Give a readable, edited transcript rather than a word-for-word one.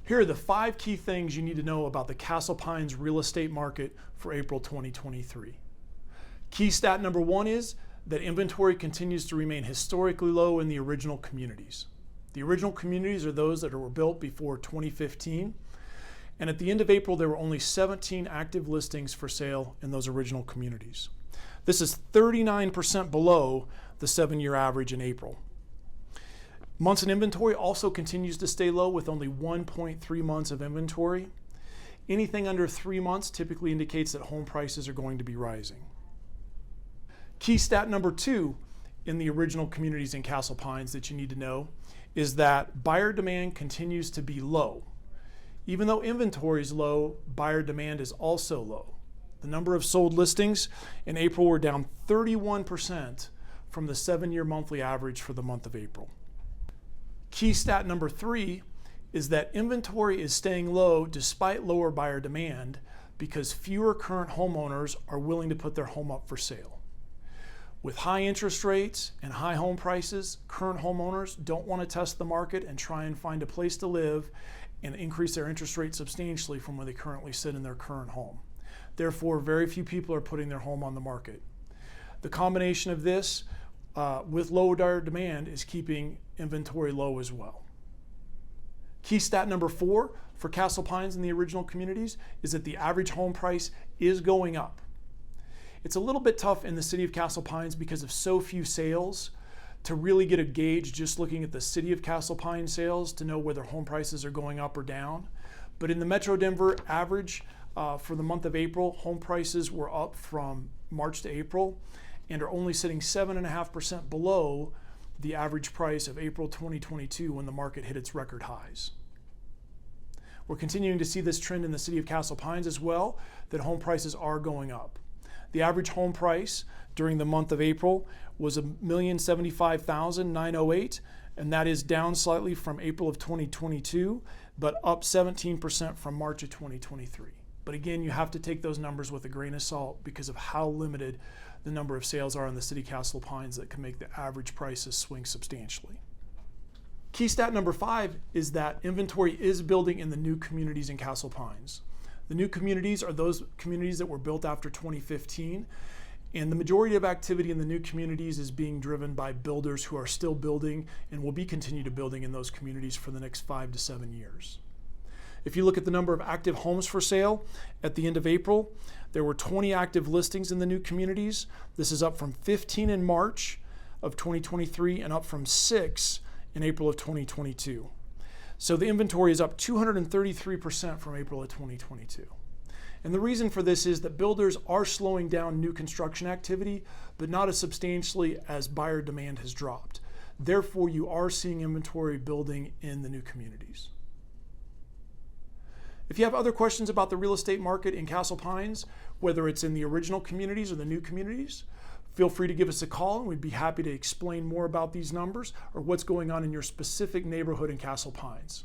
Here are the 5 key things you need to know about the Castle Pines real estate market for April 2023. Key stat number 1 is that inventory continues to remain historically low in the original communities. The original communities are those that were built before 2015. And at the end of April, there were only 17 active listings for sale in those original communities. This is 39% below the 7-year average in April. Months in inventory also continues to stay low with only 1.3 months of inventory. Anything under 3 months typically indicates that home prices are going to be rising. Key stat number 2 in the original communities in Castle Pines that you need to know is that buyer demand continues to be low. Even though inventory is low, buyer demand is also low. The number of sold listings in April were down 31% from the 7-year monthly average for the month of April. Key stat number 3 is that inventory is staying low despite lower buyer demand because fewer current homeowners are willing to put their home up for sale. With high interest rates and high home prices, current homeowners don't want to test the market and try and find a place to live and increase their interest rate substantially from where they currently sit in their current home. Therefore, very few people are putting their home on the market. The combination of this with low buyer demand is keeping inventory low as well. Key stat number 4 for Castle Pines in the original communities is that the average home price is going up. It's a little bit tough in the city of Castle Pines because of so few sales to really get a gauge just looking at the city of Castle Pines sales to know whether home prices are going up or down. But in the Metro Denver average for the month of April, home prices were up from March to April and are only sitting 7.5% below the average price of April 2022 when the market hit its record highs. We're continuing to see this trend in the city of Castle Pines as well, that home prices are going up. The average home price during the month of April was $1,075,908, and that is down slightly from April of 2022, but up 17% from March of 2023. But again, you have to take those numbers with a grain of salt because of how limited the number of sales are in the city of Castle Pines that can make the average prices swing substantially. Key stat number 5 is that inventory is building in the new communities in Castle Pines. The new communities are those communities that were built after 2015, and the majority of activity in the new communities is being driven by builders who are still building and will be continue to building in those communities for the next 5 to 7 years. If you look at the number of active homes for sale at the end of April, there were 20 active listings in the new communities. This is up from 15 in March of 2023 and up from 6 in April of 2022. So the inventory is up 233% from April of 2022. And the reason for this is that builders are slowing down new construction activity, but not as substantially as buyer demand has dropped. Therefore, you are seeing inventory building in the new communities. If you have other questions about the real estate market in Castle Pines, whether it's in the original communities or the new communities, feel free to give us a call and we'd be happy to explain more about these numbers or what's going on in your specific neighborhood in Castle Pines.